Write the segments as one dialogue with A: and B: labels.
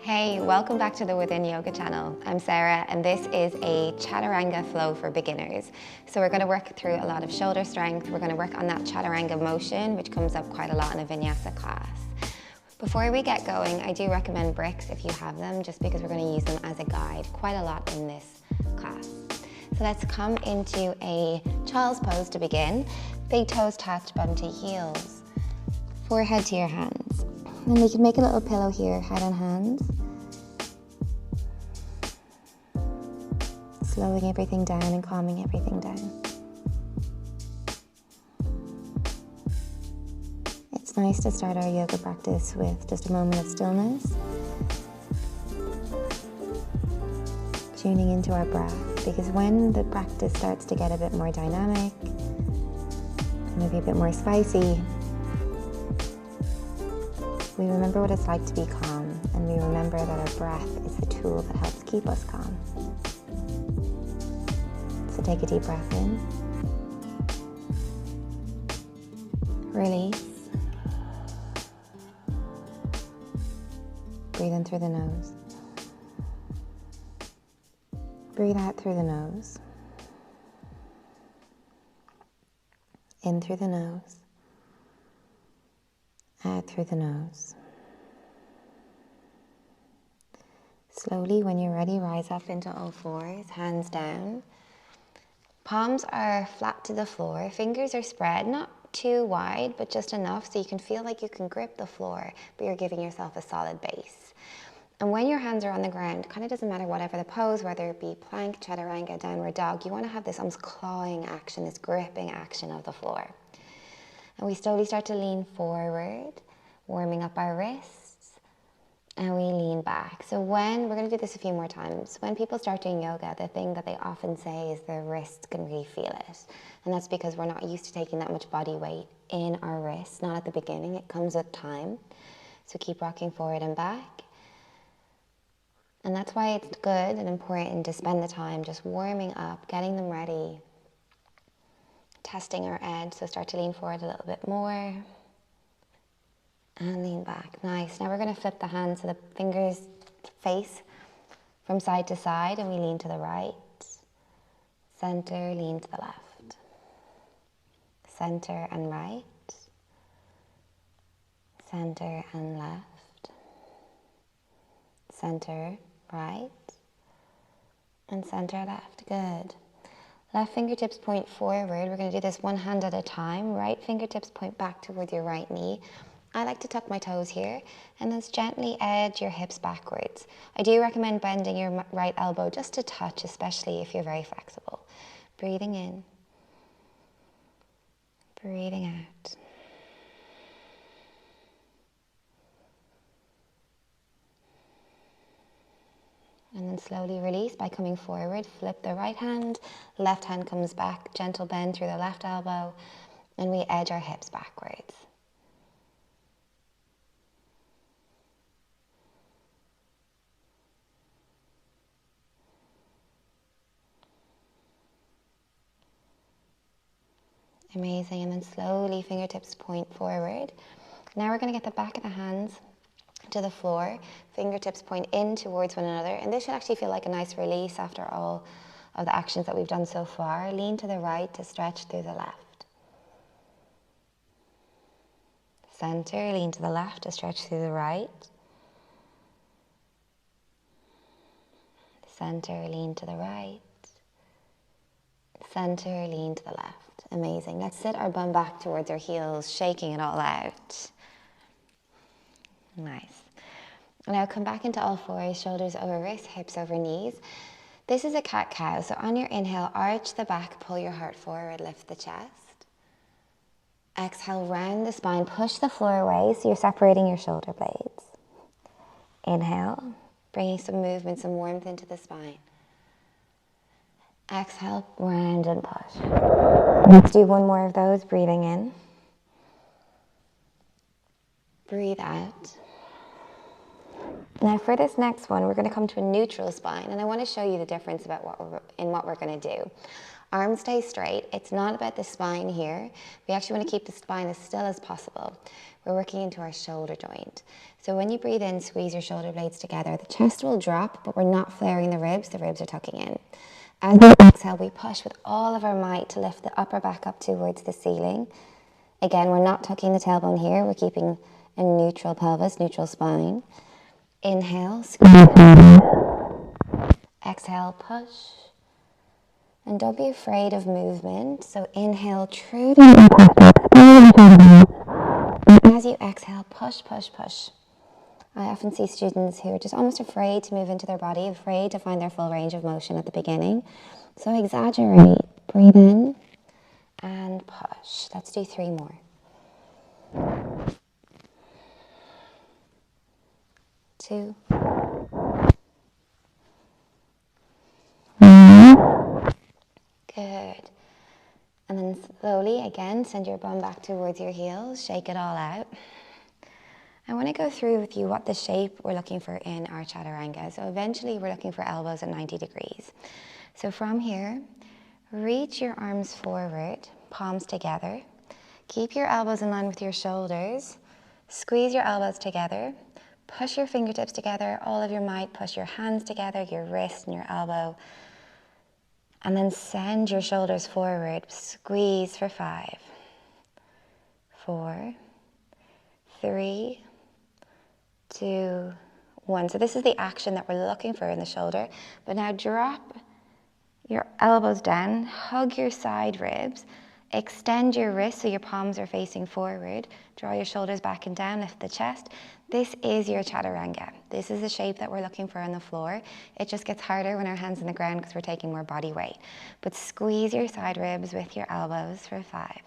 A: Hey, welcome back to the Within Yoga channel. I'm Sarah and this is a Chaturanga flow for beginners. So we're going to work through a lot of shoulder strength. We're going to work on that Chaturanga motion, which comes up quite a lot in a vinyasa class. Before we get going, I do recommend bricks if you have them, just because we're going to use them as a guide quite a lot in this class. So let's come into a child's pose to begin. Big toes touch, bottom to heels. Forehead to your hands. And we can make a little pillow here, head on hands. Slowing everything down and calming everything down. It's nice to start our yoga practice with just a moment of stillness. Tuning into our breath, because when the practice starts to get a bit more dynamic, maybe a bit more spicy, we remember what it's like to be calm, and we remember that our breath is the tool that helps keep us calm. So take a deep breath in. Release. Breathe in through the nose. Breathe out through the nose. In through the nose. Out through the nose. Slowly, when you're ready, rise up into all fours, hands down. Palms are flat to the floor, fingers are spread, not too wide, but just enough so you can feel like you can grip the floor, but you're giving yourself a solid base. And when your hands are on the ground, it kind of doesn't matter whatever the pose, whether it be plank, chaturanga, downward dog, you want to have this almost clawing action, this gripping action of the floor. And we slowly start to lean forward, warming up our wrists, and we lean back. So we're going to do this a few more times. When people start doing yoga, the thing that they often say is their wrists can really feel it. And that's because we're not used to taking that much body weight in our wrists, not at the beginning, it comes with time. So keep rocking forward and back. And that's why it's good and important to spend the time just warming up, getting them ready, testing our edge. So start to lean forward a little bit more and lean back. Nice. Now we're going to flip the hands so the fingers face from side to side, and we lean to the right, center, lean to the left, center and right, center and left, center, right, and center, left. Good. Left fingertips point forward. We're going to do this one hand at a time. Right fingertips point back towards your right knee. I like to tuck my toes here and then gently edge your hips backwards. I do recommend bending your right elbow just a touch, especially if you're very flexible. Breathing in, breathing out. And then slowly release by coming forward. Flip the right hand, left hand comes back, gentle bend through the left elbow, and we edge our hips backwards. Amazing, and then slowly fingertips point forward. Now we're going to get the back of the hands to the floor, fingertips point in towards one another, and this should actually feel like a nice release after all of the actions that we've done so far. Lean to the right to stretch through the left. Center, lean to the left to stretch through the right. Center, lean to the right. Center, lean to the left. Amazing. Let's sit our bum back towards our heels, shaking it all out. Nice. Now come back into all fours, shoulders over wrists, hips over knees. This is a cat-cow, so on your inhale, arch the back, pull your heart forward, lift the chest. Exhale, round the spine, push the floor away so you're separating your shoulder blades. Inhale, bringing some movement, some warmth into the spine. Exhale, round and push. Let's do one more of those, breathing in. Breathe out. Now for this next one, we're going to come to a neutral spine, and I want to show you the difference about what we're going to do. Arms stay straight. It's not about the spine here. We actually want to keep the spine as still as possible. We're working into our shoulder joint. So when you breathe in, squeeze your shoulder blades together. The chest will drop, but we're not flaring the ribs are tucking in. As we exhale, we push with all of our might to lift the upper back up towards the ceiling. Again, we're not tucking the tailbone here. We're keeping a neutral pelvis, neutral spine. Inhale, squeeze. Exhale, push. And don't be afraid of movement. So inhale, true to as you exhale, push, push, push. I often see students who are just almost afraid to move into their body, afraid to find their full range of motion at the beginning. So exaggerate. Breathe in and push. Let's do 3 more. Two. Good. And then slowly, again, send your bum back towards your heels. Shake it all out. I want to go through with you what the shape we're looking for in our Chaturanga. So eventually we're looking for elbows at 90 degrees. So from here, reach your arms forward, palms together. Keep your elbows in line with your shoulders. Squeeze your elbows together. Push your fingertips together, all of your might. Push your hands together, your wrist and your elbow. And then send your shoulders forward. Squeeze for 5, 4, 3, 2, 1. So this is the action that we're looking for in the shoulder. But now drop your elbows down, hug your side ribs, extend your wrists so your palms are facing forward, draw your shoulders back and down, lift the chest. This is your Chaturanga. This is the shape that we're looking for on the floor. It just gets harder when our hands on the ground because we're taking more body weight. But squeeze your side ribs with your elbows for 5,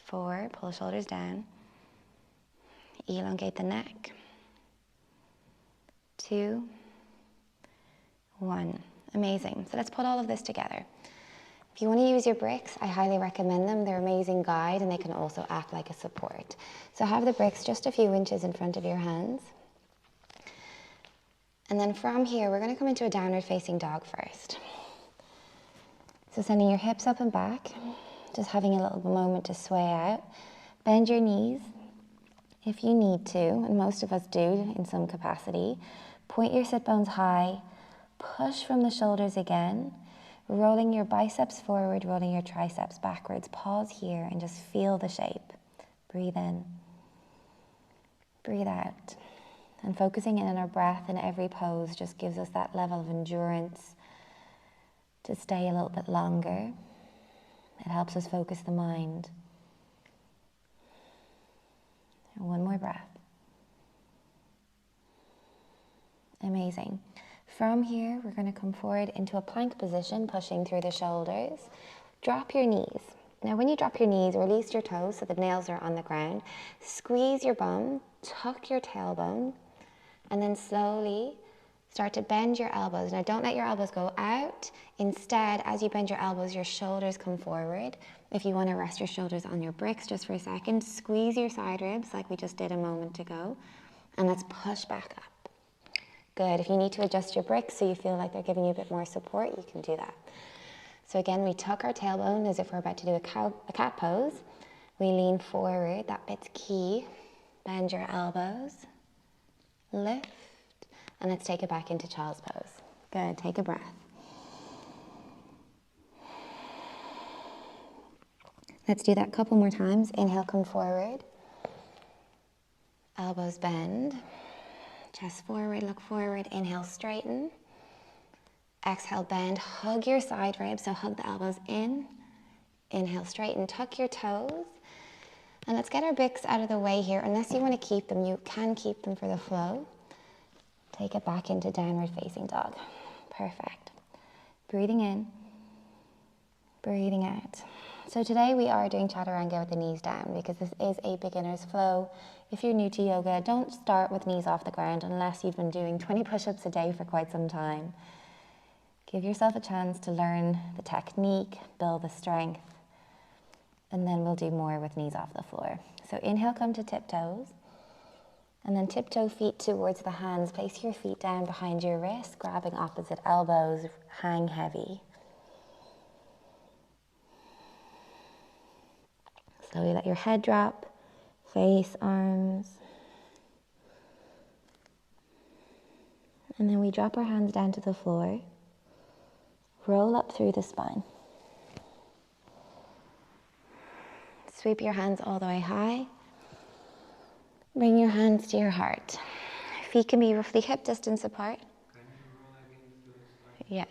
A: 4, pull shoulders down, elongate the neck, 2, 1. Amazing. So let's put all of this together. If you want to use your bricks, I highly recommend them. They're an amazing guide and they can also act like a support. So have the bricks just a few inches in front of your hands. And then from here, we're going to come into a downward facing dog first. So sending your hips up and back, just having a little moment to sway out. Bend your knees if you need to, and most of us do in some capacity. Point your sit bones high, push from the shoulders again. Rolling your biceps forward, rolling your triceps backwards. Pause here and just feel the shape. Breathe in. Breathe out. And focusing in on our breath in every pose just gives us that level of endurance to stay a little bit longer. It helps us focus the mind. And one more breath. Amazing. From here, we're going to come forward into a plank position, pushing through the shoulders. Drop your knees. Now, when you drop your knees, release your toes so the nails are on the ground. Squeeze your bum, tuck your tailbone, and then slowly start to bend your elbows. Now, don't let your elbows go out. Instead, as you bend your elbows, your shoulders come forward. If you want to rest your shoulders on your bricks just for a second, squeeze your side ribs like we just did a moment ago, and let's push back up. Good. If you need to adjust your bricks so you feel like they're giving you a bit more support, you can do that. So again, we tuck our tailbone as if we're about to do a cat pose. We lean forward. That bit's key. Bend your elbows. Lift. And let's take it back into child's pose. Good. Take a breath. Let's do that a couple more times. Inhale, come forward. Elbows bend. Chest forward, look forward. Inhale, straighten. Exhale, bend. Hug your side ribs, so hug the elbows in. Inhale, straighten. Tuck your toes. And let's get our bricks out of the way here. Unless you want to keep them, you can keep them for the flow. Take it back into downward facing dog. Perfect. Breathing in. Breathing out. So today we are doing Chaturanga with the knees down because this is a beginner's flow. If you're new to yoga, don't start with knees off the ground unless you've been doing 20 push-ups a day for quite some time. Give yourself a chance to learn the technique, build the strength, and then we'll do more with knees off the floor. So inhale, come to tiptoes. And then tiptoe feet towards the hands. Place your feet down behind your wrists, grabbing opposite elbows, hang heavy. Slowly let your head drop, face, arms. And then we drop our hands down to the floor. Roll up through the spine. Sweep your hands all the way high. Bring your hands to your heart. Feet can be roughly hip distance apart.
B: Can you roll against the slide?
A: Yeah.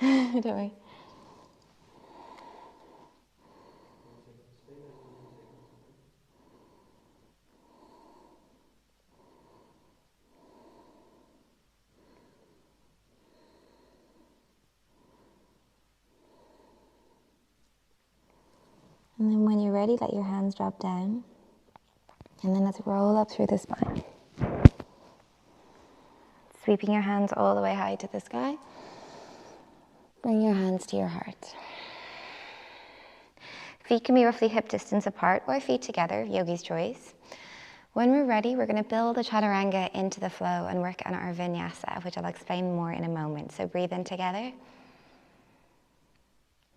B: Let you
A: Don't worry.
B: Stay like 2 3 seconds.
A: And then when you're ready, let your hands drop down. And then let's roll up through the spine. Sweeping your hands all the way high to the sky. Bring your hands to your heart. Feet can be roughly hip distance apart or feet together, yogi's choice. When we're ready, we're going to build the Chaturanga into the flow and work on our vinyasa, which I'll explain more in a moment. So breathe in together.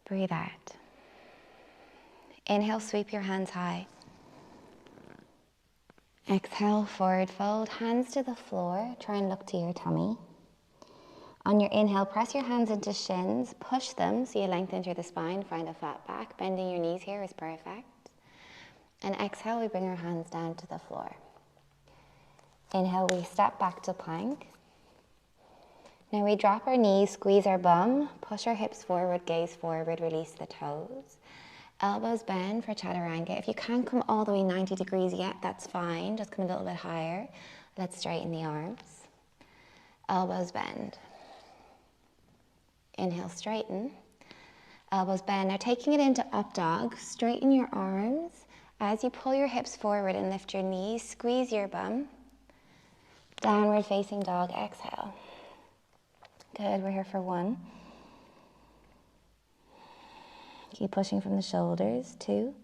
A: Breathe out. Inhale, sweep your hands high. Exhale, forward fold, hands to the floor. Try and look to your tummy. On your inhale, press your hands into shins, push them so you lengthen through the spine, find a flat back. Bending your knees here is perfect. And exhale, we bring our hands down to the floor. Inhale, we step back to plank. Now we drop our knees, squeeze our bum, push our hips forward, gaze forward, release the toes. Elbows bend for Chaturanga. If you can't come all the way 90 degrees yet, that's fine. Just come a little bit higher. Let's straighten the arms. Elbows bend. Inhale, straighten. Elbows bend. Now taking it into up dog, straighten your arms. As you pull your hips forward and lift your knees, squeeze your bum. Downward facing dog, exhale. Good, we're here for 1. Keep pushing from the shoulders, 2,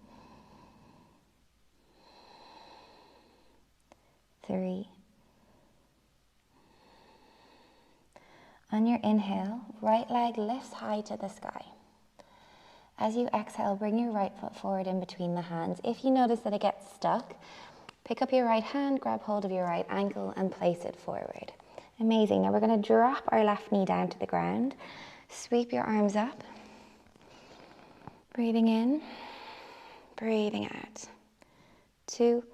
A: 3. On your inhale, right leg lifts high to the sky. As you exhale, bring your right foot forward in between the hands. If you notice that it gets stuck, pick up your right hand, grab hold of your right ankle and place it forward. Amazing. Now we're going to drop our left knee down to the ground. Sweep your arms up. Breathing in, breathing out. 2,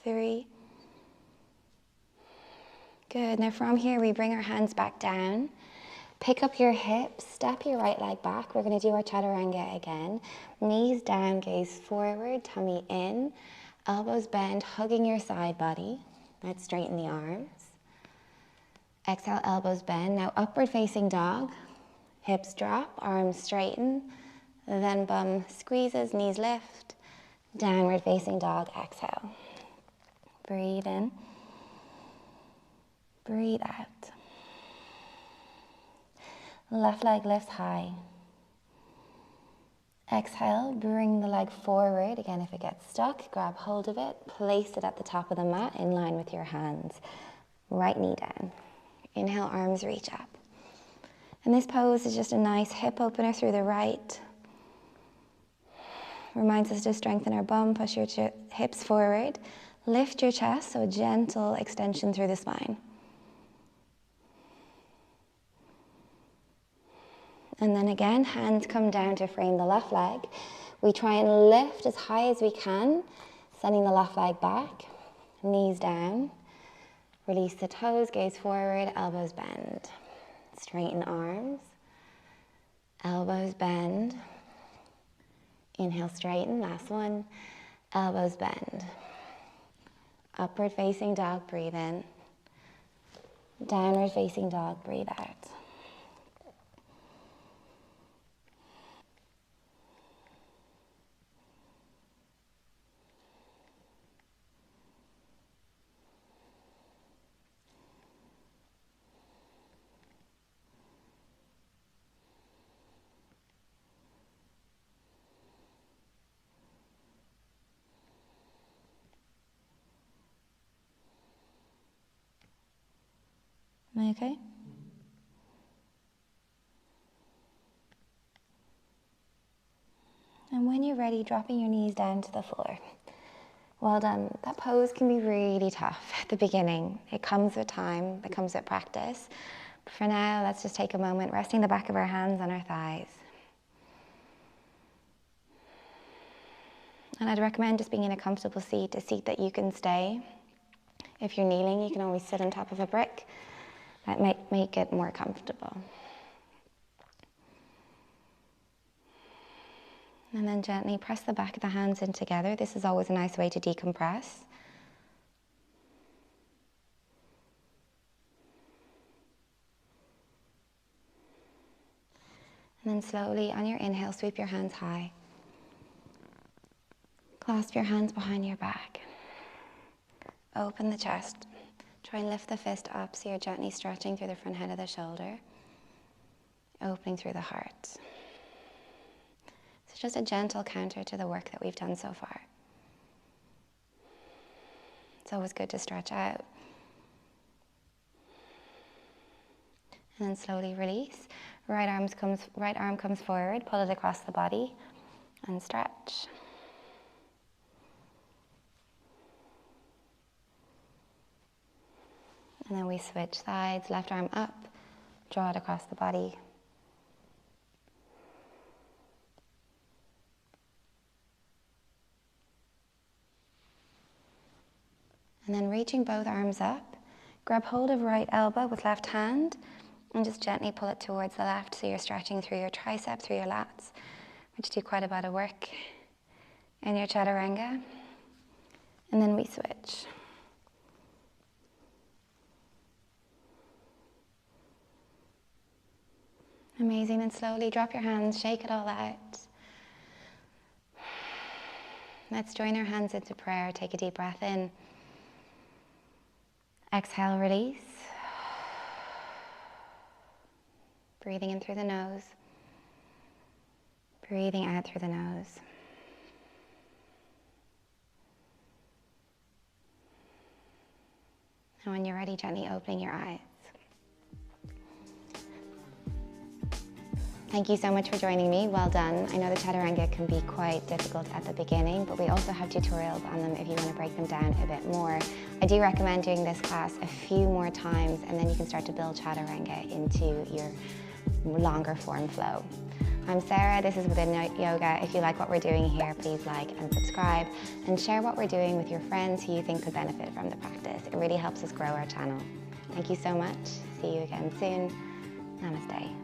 A: 3. Good. Now from here, we bring our hands back down. Pick up your hips, step your right leg back. We're going to do our Chaturanga again. Knees down, gaze forward, tummy in. Elbows bend, hugging your side body. Let's straighten the arms. Exhale, elbows bend. Now upward facing dog. Hips drop, arms straighten, then bum squeezes, knees lift, downward facing dog, exhale. Breathe in, breathe out. Left leg lifts high. Exhale, bring the leg forward. Again, if it gets stuck, grab hold of it, place it at the top of the mat in line with your hands. Right knee down. Inhale, arms reach up. And this pose is just a nice hip opener through the right. Reminds us to strengthen our bum, push your hips forward. Lift your chest, so a gentle extension through the spine. And then again, hands come down to frame the left leg. We try and lift as high as we can, sending the left leg back, knees down. Release the toes, gaze forward, elbows bend. Straighten arms, elbows bend. Inhale, straighten, last one. Elbows bend. Upward facing dog, breathe in. Downward facing dog, breathe out. Am I okay? And when you're ready, dropping your knees down to the floor. Well done. That pose can be really tough at the beginning. It comes with time, it comes with practice. But for now, let's just take a moment, resting the back of our hands on our thighs. And I'd recommend just being in a comfortable seat, a seat that you can stay. If you're kneeling, you can always sit on top of a brick. That might make it more comfortable. And then gently press the back of the hands in together. This is always a nice way to decompress. And then slowly, on your inhale, sweep your hands high. Clasp your hands behind your back. Open the chest. Try and lift the fist up so you're gently stretching through the front head of the shoulder. Opening through the heart. It's just a gentle counter to the work that we've done so far. It's always good to stretch out. And then slowly release. Right arm comes forward, pull it across the body, and stretch. And then we switch sides, left arm up, draw it across the body. And then reaching both arms up, grab hold of right elbow with left hand and just gently pull it towards the left so you're stretching through your tricep, through your lats, which do quite a bit of work in your Chaturanga. And then we switch. Amazing, and slowly drop your hands, shake it all out. Let's join our hands into prayer. Take a deep breath in. Exhale, release. Breathing in through the nose. Breathing out through the nose. And when you're ready, gently opening your eyes. Thank you so much for joining me. Well done. I know the Chaturanga can be quite difficult at the beginning, but we also have tutorials on them if you want to break them down a bit more. I do recommend doing this class a few more times, and then you can start to build Chaturanga into your longer form flow. I'm Sarah, this is Within Yoga. If you like what we're doing here, please like and subscribe, and share what we're doing with your friends who you think could benefit from the practice. It really helps us grow our channel. Thank you so much. See you again soon. Namaste.